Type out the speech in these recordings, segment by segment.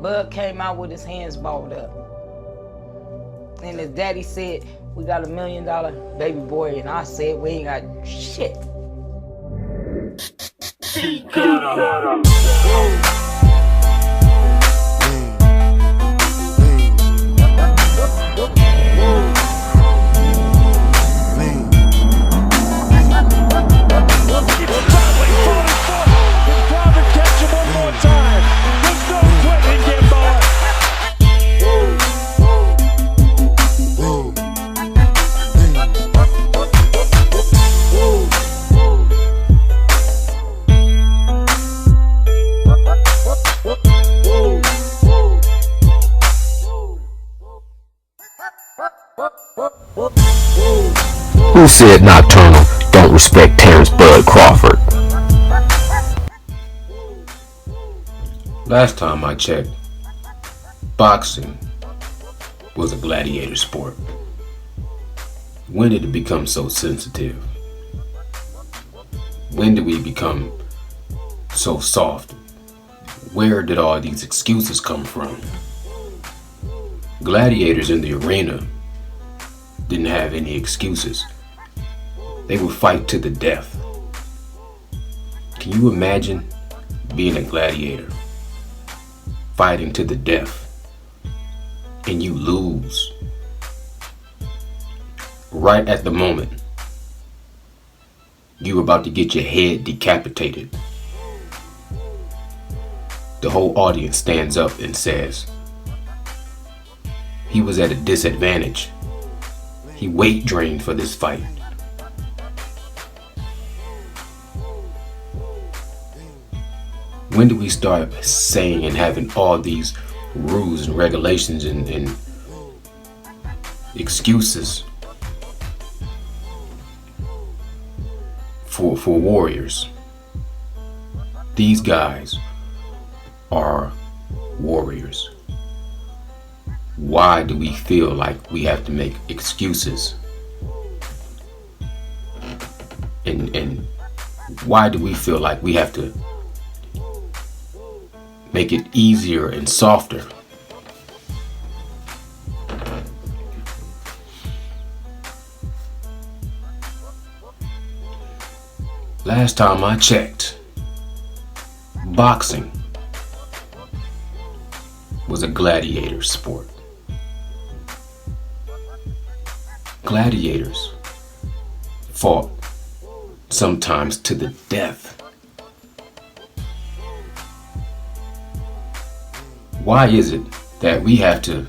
Bud came out with his hands balled up. And his daddy said, we got $1 million baby boy, and I said, we ain't got shit. Who said Nocturnal don't respect Terrance Bud Crawford? Last time I checked, boxing was a gladiator sport. When did it become so sensitive? When did we become so soft? Where did all these excuses come from? Gladiators in the arena didn't have any excuses. They would fight to the death. Can you imagine being a gladiator, fighting to the death, and you lose right at the moment you were about to get your head decapitated? The whole audience stands up and says, he was at a disadvantage. He weight drained for this fight. When do we start saying and having all these rules and regulations and excuses for warriors? These guys are warriors. Why do we feel like we have to make excuses? And why do we feel like we have to make it easier and softer? Last time I checked, boxing was a gladiator sport. Gladiators fought sometimes to the death. Why is it that we have to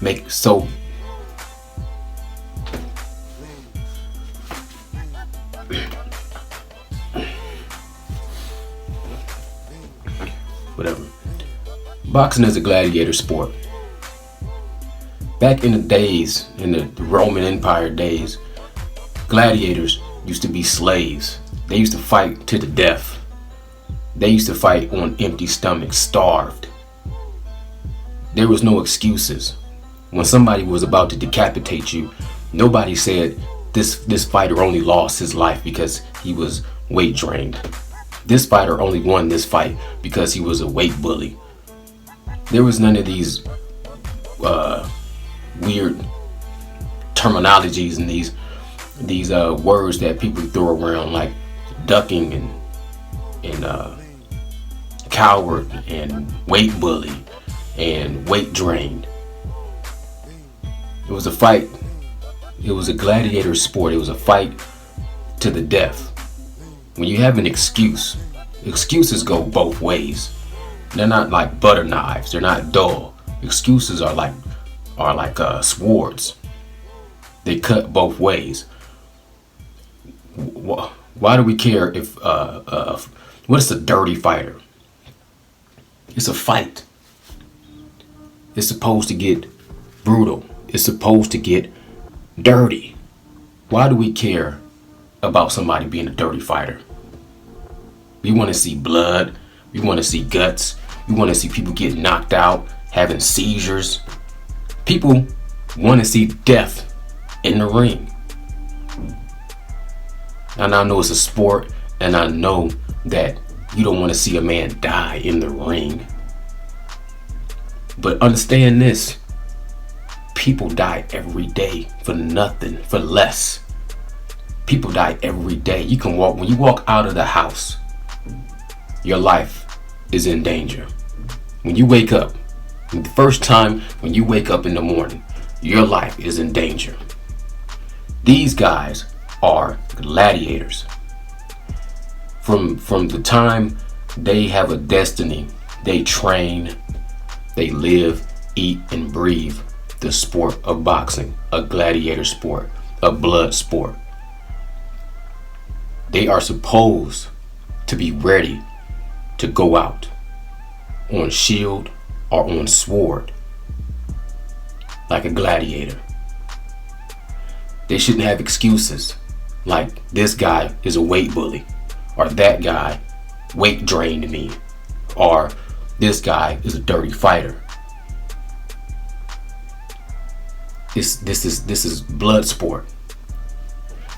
make so whatever? Boxing is a gladiator sport. Back in the days, in the Roman Empire days, gladiators used to be slaves. They used to fight to the death. They used to fight on empty stomachs, starved. There was no excuses. When somebody was about to decapitate you, nobody said this fighter only lost his life because he was weight drained. This fighter only won this fight because he was a weight bully. There was none of these weird terminologies and these words that people throw around, like ducking and coward and weight bully and weight drained. It was a fight. It was a gladiator sport. It was a fight to the death. When you have an excuse, excuses go both ways. They're not like butter knives. They're not dull. Excuses are like swords. They cut both ways. Why do we care if what is a dirty fighter? It's a fight. It's supposed to get brutal. It's supposed to get dirty. Why do we care about somebody being a dirty fighter? We want to see blood. We want to see guts. We want to see people get knocked out, having seizures. People want to see death in the ring. And I know it's a sport, and I know that you don't want to see a man die in the ring. But understand this. People die every day for nothing, for less. People die every day. When you walk out of the house, your life is in danger. When you wake up, the first time when you wake up in the morning, your life is in danger. These guys are gladiators. From the time they have a destiny, they train, they live, eat, and breathe the sport of boxing, a gladiator sport, a blood sport. They are supposed to be ready to go out on shield or on sword like a gladiator. They shouldn't have excuses like this guy is a weight bully, or that guy weight drained me, or this guy is a dirty fighter. This is blood sport.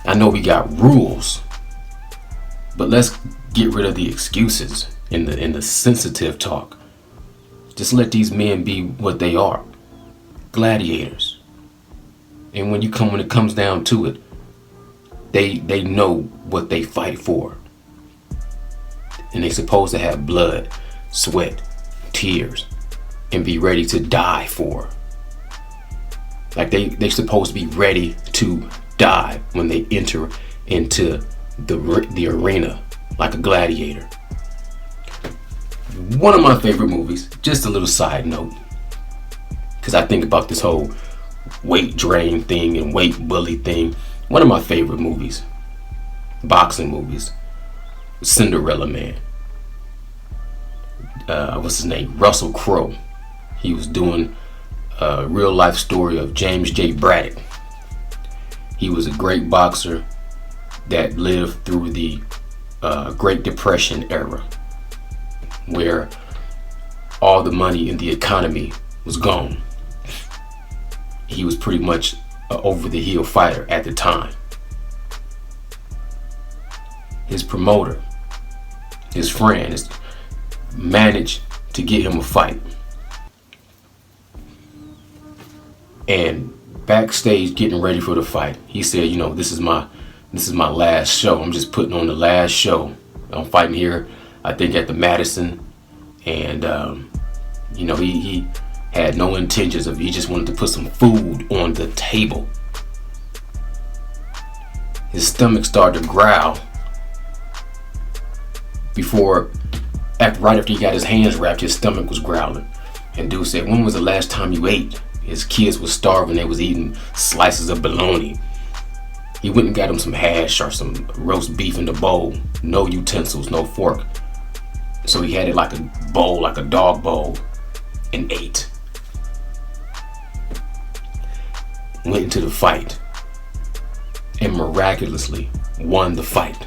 I know we got rules, but let's get rid of the excuses in the sensitive talk. Just let these men be what they are, gladiators. And when it comes down to it, they know what they fight for, and they supposed to have blood, sweat, tears, and be ready to die for. Like they supposed to be ready to die when they enter into the arena like a gladiator. One of my favorite movies, just a little side note, because I think about this whole weight drain thing and weight bully thing. One of my favorite movies, boxing movies, Cinderella Man. What's his name? Russell Crowe. He was doing a real life story of James J. Braddock. He was a great boxer that lived through the Great Depression era, where all the money in the economy was gone. He was pretty much an over-the-hill fighter at the time. His promoter, his friend, managed to get him a fight. And backstage, getting ready for the fight, he said, this is my last show. I'm just putting on the last show. I'm fighting here, I think at the Madison. And, he had no intentions of, he just wanted to put some food on the table. His stomach started to growl right after he got his hands wrapped, his stomach was growling. And dude said, when was the last time you ate? His kids was starving, they was eating slices of bologna. He went and got him some hash or some roast beef in the bowl. No utensils, no fork. So he had it like a bowl, like a dog bowl, and ate. Went into the fight and miraculously won the fight.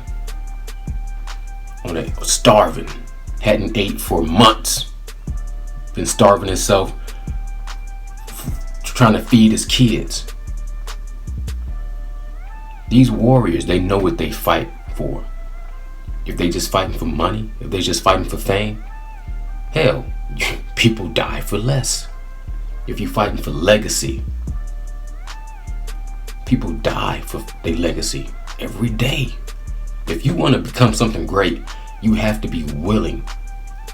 Starving, hadn't ate for months, been starving himself, trying to feed his kids. These warriors, they know what they fight for. If they just fighting for money, if they just fighting for fame, hell, people die for less. If you're fighting for legacy, people die for their legacy every day. If you want to become something great, you have to be willing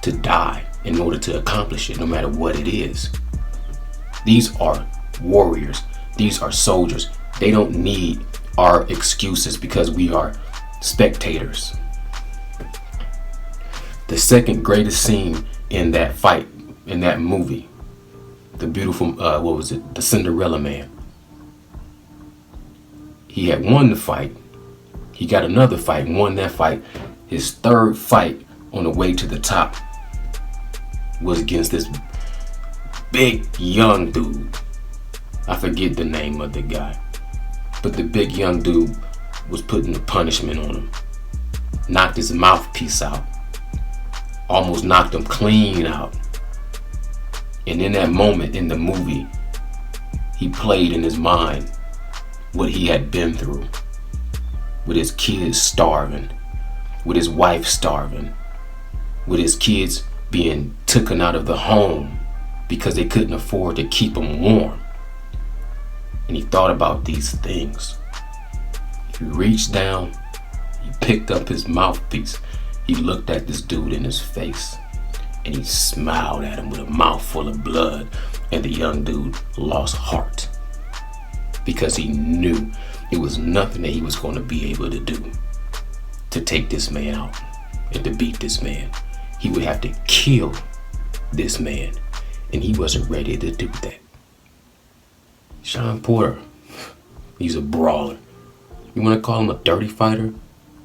to die in order to accomplish it, no matter what it is. These are warriors. These are soldiers. They don't need our excuses because we are spectators. The second greatest scene in that fight, in that movie, the beautiful, the Cinderella Man. He had won the fight. He got another fight, won that fight. His third fight on the way to the top was against this big young dude. I forget the name of the guy. But the big young dude was putting the punishment on him. Knocked his mouthpiece out. Almost knocked him clean out. And in that moment in the movie, he played in his mind what he had been through. With his kids starving. With his wife starving. With his kids being taken out of the home because they couldn't afford to keep him warm. And he thought about these things. He reached down, he picked up his mouthpiece, he looked at this dude in his face, and he smiled at him with a mouth full of blood, and the young dude lost heart because he knew it was nothing that he was going to be able to do to take this man out and to beat this man. He would have to kill this man, and he wasn't ready to do that. Sean Porter, he's a brawler. You want to call him a dirty fighter?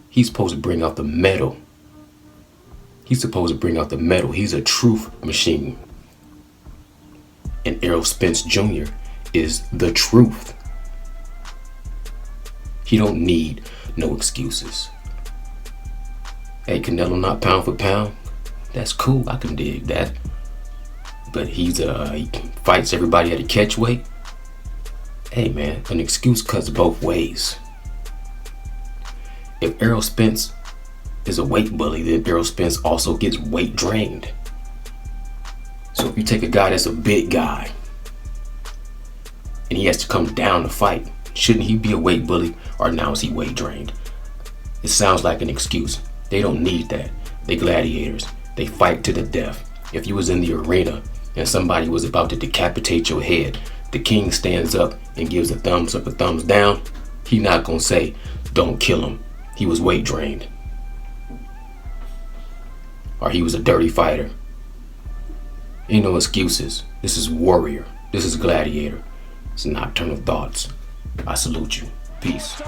He's supposed to bring out the metal. He's supposed to bring out the metal. He's a truth machine. And Errol Spence Jr. is the truth. He don't need no excuses. Hey, Canelo not pound for pound. That's cool. I can dig that. But he fights everybody at a catch weight. Hey man, an excuse cuts both ways. If Errol Spence is a weight bully, then Errol Spence also gets weight drained. So if you take a guy that's a big guy and he has to come down to fight, shouldn't he be a weight bully, or now is he weight drained? It sounds like an excuse. They don't need that. They gladiators. They fight to the death. If you was in the arena and somebody was about to decapitate your head, the king stands up and gives a thumbs up, a thumbs down. He not gonna say, don't kill him. He was weight drained. Or he was a dirty fighter. Ain't no excuses. This is warrior. This is gladiator. It's nocturnal thoughts. I salute you. Peace.